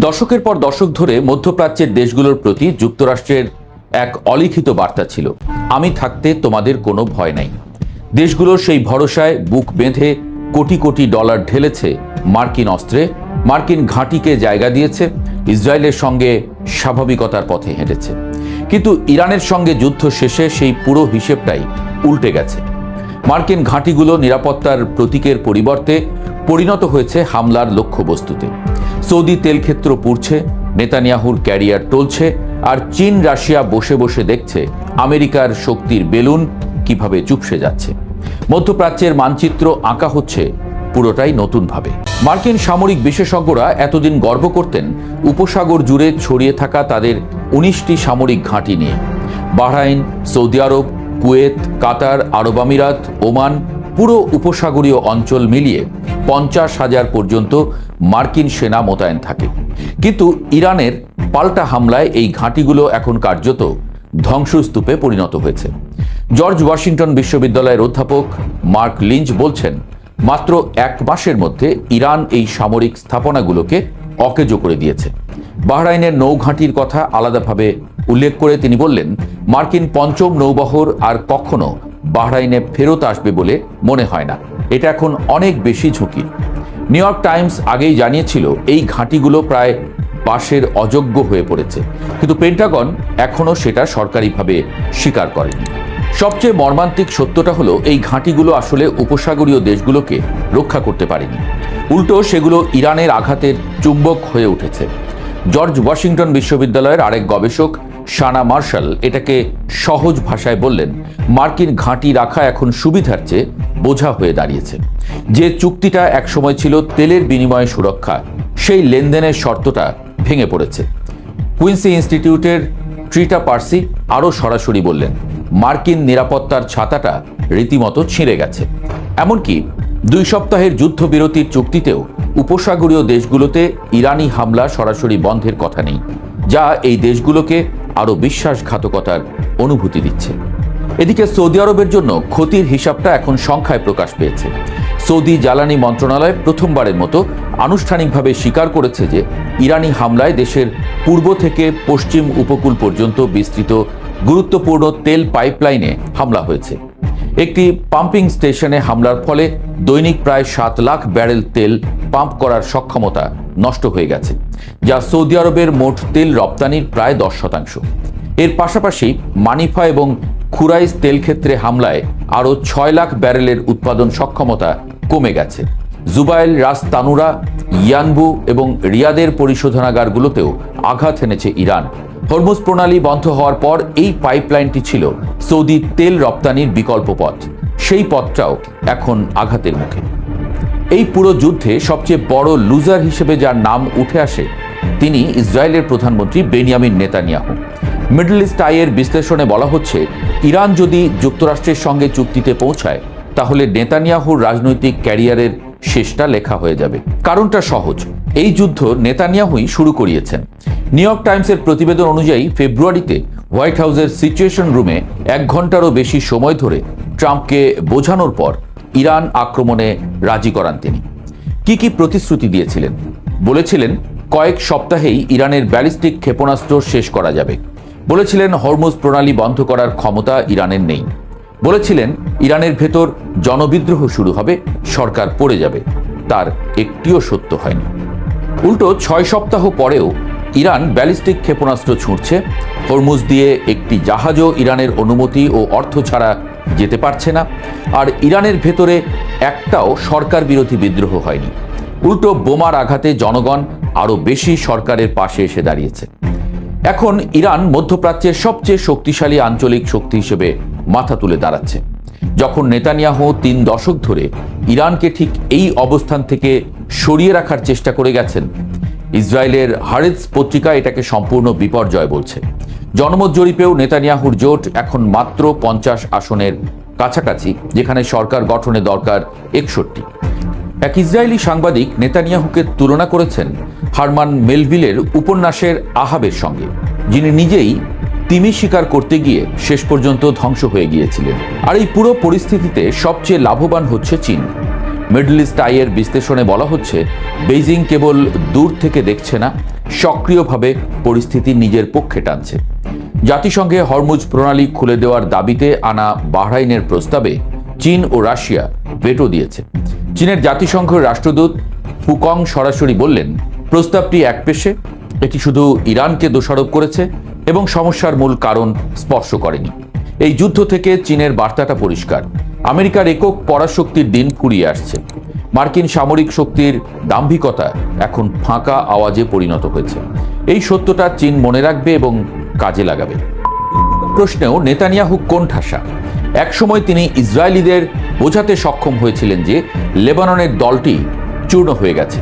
দশকের পর দশক ধরে মধ্যপ্রাচ্যের দেশগুলোর প্রতি যুক্তরাষ্ট্রের এক অলিখিত বার্তা ছিল, আমি থাকতে তোমাদের কোনো ভয় নাই। দেশগুলোর সেই ভরসায় বুক বেঁধে কোটি কোটি ডলার ঢেলেছে মার্কিন অস্ত্রে, মার্কিন ঘাঁটিকে জায়গা দিয়েছে, ইসরায়েলের সঙ্গে স্বাভাবিকতার পথে হেঁটেছে। কিন্তু ইরানের সঙ্গে যুদ্ধ শেষে সেই পুরো হিসেবটাই উল্টে গেছে। মার্কিন ঘাঁটিগুলো নিরাপত্তার প্রতীকের পরিবর্তে পরিণত হয়েছে হামলার লক্ষ্যবস্তুতে। সৌদি তেলক্ষেত্র পুড়ছে, নেতানিয়াহুর ক্যারিয়ার টলছে, আর চীন রাশিয়া বসে বসে দেখছে আমেরিকার শক্তির বেলুন কিভাবে চুপসে যাচ্ছে। মধ্যপ্রাচ্যের মানচিত্র আঁকা হচ্ছে পুরোটাই নতুনভাবে। মার্কিন সামরিক বিশেষজ্ঞরা এতদিন গর্ব করতেন উপসাগর জুড়ে ছড়িয়ে থাকা তাদের 19টি সামরিক ঘাঁটি নিয়ে। বাহরাইন, সৌদি আরব, কুয়েত, কাতার, আরব আমিরাত, ওমান, পুরো উপসাগরীয় অঞ্চল মিলিয়ে 50,000 পর্যন্ত মার্কিন সেনা মোতায়েন থাকে। কিন্তু ইরানের পাল্টা হামলায় এই ঘাঁটিগুলো এখন কার্যত ধ্বংসস্তূপে পরিণত হয়েছে। জর্জ ওয়াশিংটন বিশ্ববিদ্যালয়ের অধ্যাপক মার্ক লিঞ্চ বলছেন, মাত্র 1 মাসের মধ্যে ইরান এই সামরিক স্থাপনাগুলোকে অকেজো করে দিয়েছে। বাহরাইনের নৌঘাঁটির কথা আলাদাভাবে উল্লেখ করে তিনি বললেন, মার্কিন পঞ্চম নৌবহর আর কখনো বাহরাইনে ফেরত আসবে বলে মনে হয় না। এটা এখন অনেক বেশি ঝুঁকির। নিউ ইয়র্ক টাইমস আগেই জানিয়েছিল এই ঘাঁটিগুলো প্রায় বাসের অযোগ্য হয়ে পড়েছে, কিন্তু পেন্টাগন এখনও সেটা সরকারিভাবে স্বীকার করেনি। সবচেয়ে মর্মান্তিক সত্যটা হলো এই ঘাঁটিগুলো আসলে উপসাগরীয় দেশগুলোকে রক্ষা করতে পারেনি, উল্টো সেগুলো ইরানের আঘাতের চুম্বক হয়ে উঠেছে। জর্জ ওয়াশিংটন বিশ্ববিদ্যালয়ের আরেক গবেষক শানা মার্শাল এটাকে সহজ ভাষায় বললেন, মার্কিন ঘাঁটি রাখা এখন সুবিধার চেয়ে বোঝা হয়ে দাঁড়িয়েছে। যে চুক্তিটা একসময় ছিল তেলের বিনিময়ে সুরক্ষা, সেই লেনদেনের শর্তটা ভেঙে পড়েছে। কুইন্সি ইনস্টিটিউটের ট্রিটা পার্সি আরও সরাসরি বললেন, মার্কিন নিরাপত্তার ছাতাটা রীতিমতো ছিঁড়ে গেছে। এমনকি 2 সপ্তাহের যুদ্ধবিরতির চুক্তিতেও উপসাগরীয় দেশগুলোতে ইরানি হামলা সরাসরি বন্ধের কথা নেই, যা এই দেশগুলোকে আরও বিশ্বাসঘাতকতার অনুভূতি দিচ্ছে। এদিকে সৌদি আরবের জন্য ক্ষতির হিসাবটা এখন সংখ্যায় প্রকাশ পেয়েছে। সৌদি জ্বালানি মন্ত্রণালয় প্রথমবারের মতো আনুষ্ঠানিকভাবে স্বীকার করেছে যে ইরানি হামলায় দেশের পূর্ব থেকে পশ্চিম উপকূল পর্যন্ত বিস্তৃত গুরুত্বপূর্ণ তেল পাইপলাইনে হামলা হয়েছে। একটি পাম্পিং স্টেশনে হামলার ফলে দৈনিক প্রায় 7 লাখ ব্যারেল তেল পাম্প করার সক্ষমতা নষ্ট হয়ে গেছে, যা সৌদি আরবের মোট তেল রপ্তানির প্রায় 10%। এর পাশাপাশি মানিফা এবং খুরাইস তেল ক্ষেত্রে হামলায় আরও 6 লাখ ব্যারেলের উৎপাদন সক্ষমতা কমে গেছে। জুবাইল, রাস তানুরা, ইয়ানবু এবং রিয়াদের পরিশোধনাগারগুলোতেও আঘাত এনেছে ইরান। হরমুজ প্রণালী বন্ধ হওয়ার পর এই পাইপলাইনটি ছিল সৌদি তেল রপ্তানির বিকল্প পথ, সেই পথটাও এখন আঘাতের মুখে। এই পুরো যুদ্ধে সবচেয়ে বড় লুজার হিসেবে যার নাম উঠে আসে তিনি ইসরায়েলের প্রধানমন্ত্রী বেনিয়ামিন নেতানিয়াহু। মিডল ইস্ট আইয়ের বিশ্লেষণে বলা হচ্ছে, ইরান যদি যুক্তরাষ্ট্রের সঙ্গে চুক্তিতে পৌঁছায় তাহলে নেতানিয়াহুর রাজনৈতিক ক্যারিয়ারের শেষটা লেখা হয়ে যাবে। কারণটা সহজ, এই যুদ্ধ নেতানিয়াহুই শুরু করিয়েছেন। নিউ ইয়র্ক টাইমসের প্রতিবেদন অনুযায়ী ফেব্রুয়ারিতে হোয়াইট হাউসের সিচুয়েশন রুমে 1 ঘন্টারও বেশি সময় ধরে ট্রাম্পকে বোঝানোর পর ইরান আক্রমণে রাজি করান তিনি। কি প্রতিশ্রুতি দিয়েছিলেন? বলেছিলেন কয়েক সপ্তাহেই ইরানের ব্যালিস্টিক ক্ষেপণাস্ত্র শেষ করা যাবে। বলেছিলেন হরমুজ প্রণালী বন্ধ করার ক্ষমতা ইরানের নেই। বলেছিলেন ইরানের ভেতর জনবিদ্রোহ শুরু হবে, সরকার পড়ে যাবে। তার একটিও সত্য হয়নি। উল্টো 6 সপ্তাহ পরেও ইরান ব্যালিস্টিক ক্ষেপণাস্ত্র ছুঁড়ছে। হরমুজ দিয়ে একটি জাহাজও ইরানের অনুমতি ও অর্থ ছাড়া যেতে পারছে না। আর ইরানের ভেতরে একটাও সরকার বিরোধী বিদ্রোহ হয়নি। উল্টো বোমার আঘাতে জনগণ আরও বেশি সরকারের পাশে এসে দাঁড়িয়েছে। এখন ইরান মধ্যপ্রাচ্যের সবচেয়ে শক্তিশালী আঞ্চলিক শক্তি হিসেবে মাথা তুলে দাঁড়াচ্ছে। যখন নেতানিয়াহু 3 দশক ধরে ইরানকে ঠিক এই অবস্থান থেকে সরিয়ে রাখার চেষ্টা করে গেছেন, ইসরায়েলের হারেটস পত্রিকা এটাকে সম্পূর্ণ বিপর্যয় বলছে। জনমত জরিপেও নেতানিয়াহুর জোট এখন মাত্র 50 আসনের কাছাকাছি, যেখানে সরকার গঠনে দরকার 61। এক ইসরায়েলি সাংবাদিক নেতানিয়াহুকে তুলনা করেছেন হারমান মেলভিলের উপন্যাসের আহাবের সঙ্গে, যিনি নিজেই তিমি শিকার করতে গিয়ে শেষ পর্যন্ত ধ্বংস হয়ে গিয়েছিলেন। আর এই পুরো পরিস্থিতিতে সবচেয়ে লাভবান হচ্ছে চীন। মিডল ইস্ট আইয়ের বিশ্লেষণে বলা হচ্ছে, বেইজিং কেবল দূর থেকে দেখছে না, সক্রিয়ভাবে পরিস্থিতি নিজের পক্ষে টানছে। জাতিসংঘে হরমুজ প্রণালী খুলে দেওয়ার দাবিতে আনা বাহরাইনের প্রস্তাবে চীন ও রাশিয়া ভেটো দিয়েছে। চীনের জাতিসংঘের রাষ্ট্রদূত ফুকং সরাসরি বললেন, প্রস্তাবটি একপেশে, এটি শুধু ইরানকে দোষারোপ করেছে এবং সমস্যার মূল কারণ স্পর্শ করেনি। এই যুদ্ধ থেকে চীনের বার্তাটা পরিষ্কার, আমেরিকার একক পরাশক্তির দিন ফুরিয়ে আসছে। মার্কিন সামরিক শক্তির দাম্ভিকতা এখন ফাঁকা আওয়াজে পরিণত হয়েছে। এই সত্যটা চীন মনে রাখবে এবং কাজে লাগাবে। প্রশ্নেও নেতানিয়াহু কোণঠাসা। একসময় তিনি ইসরায়েলিদের বোঝাতে সক্ষম হয়েছিলেন যে লেবাননের দলটি চূর্ণ হয়ে গেছে,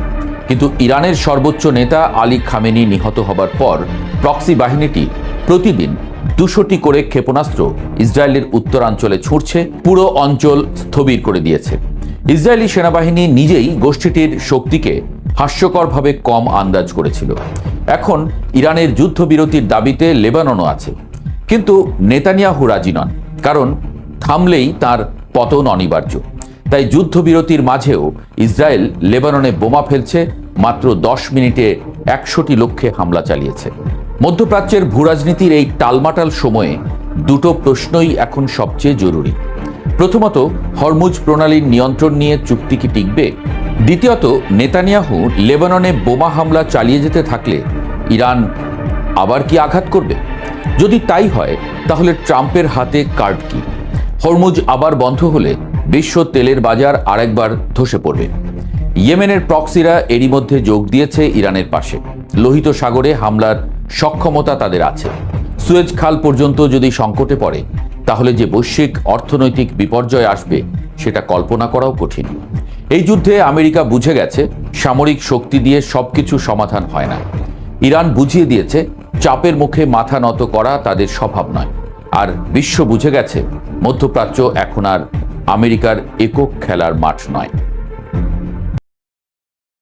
কিন্তু ইরানের সর্বোচ্চ নেতা আলী খামেনি নিহত হবার পর প্রক্সি বাহিনীটি প্রতিদিন 200টি করে ক্ষেপণাস্ত্র ইসরায়েলের উত্তরাঞ্চলে ছুঁড়ছে, পুরো অঞ্চল স্থবির করে দিয়েছে। ইসরায়েলি সেনাবাহিনী নিজেই গোষ্ঠীটির শক্তিকে হাস্যকরভাবে কম আন্দাজ করেছিল। এখন ইরানের যুদ্ধবিরতির দাবিতে লেবাননও আছে, কিন্তু নেতানিয়াহু রাজি নন, কারণ থামলেই তার পতন অনিবার্য। তাই যুদ্ধবিরতির মাঝেও ইসরায়েল লেবাননে বোমা ফেলছে, মাত্র 10 মিনিটে 100টি লক্ষ্যে হামলা চালিয়েছে। মধ্যপ্রাচ্যের ভূরাজনীতির এই টালমাটাল সময়ে দুটো প্রশ্নই এখন সবচেয়ে জরুরি। প্রথমত, হরমুজ প্রণালীর নিয়ন্ত্রণ নিয়ে চুক্তি কি টিকবে? দ্বিতীয়ত, নেতানিয়াহু লেবাননে বোমা হামলা চালিয়ে যেতে থাকলে ইরান আবার কি আঘাত করবে? যদি তাই হয়, তাহলে ট্রাম্পের হাতে কার্ড কি? হরমুজ আবার বন্ধ হলে বিশ্ব তেলের বাজার আরেকবার ধসে পড়বে। ইয়েমেনের প্রক্সিরা এরই মধ্যে যোগ দিয়েছে ইরানের পাশে। লোহিত সাগরে হামলার সক্ষমতা তাদের আছে। সুয়েজ খাল পর্যন্ত যদি সংকটে পড়ে, তাহলে যে বৈশ্বিক অর্থনৈতিক বিপর্যয় আসবে সেটা কল্পনা করাও কঠিন। এই যুদ্ধে আমেরিকা বুঝে গেছে সামরিক শক্তি দিয়ে সবকিছু সমাধান হয় না। ইরান বুঝিয়ে দিয়েছে চাপের মুখে মাথা নত করা তাদের স্বভাব নয়। আর বিশ্ব বুঝে গেছে মধ্যপ্রাচ্য এখন আর আমেরিকার একক খেলার মাঠ নয়।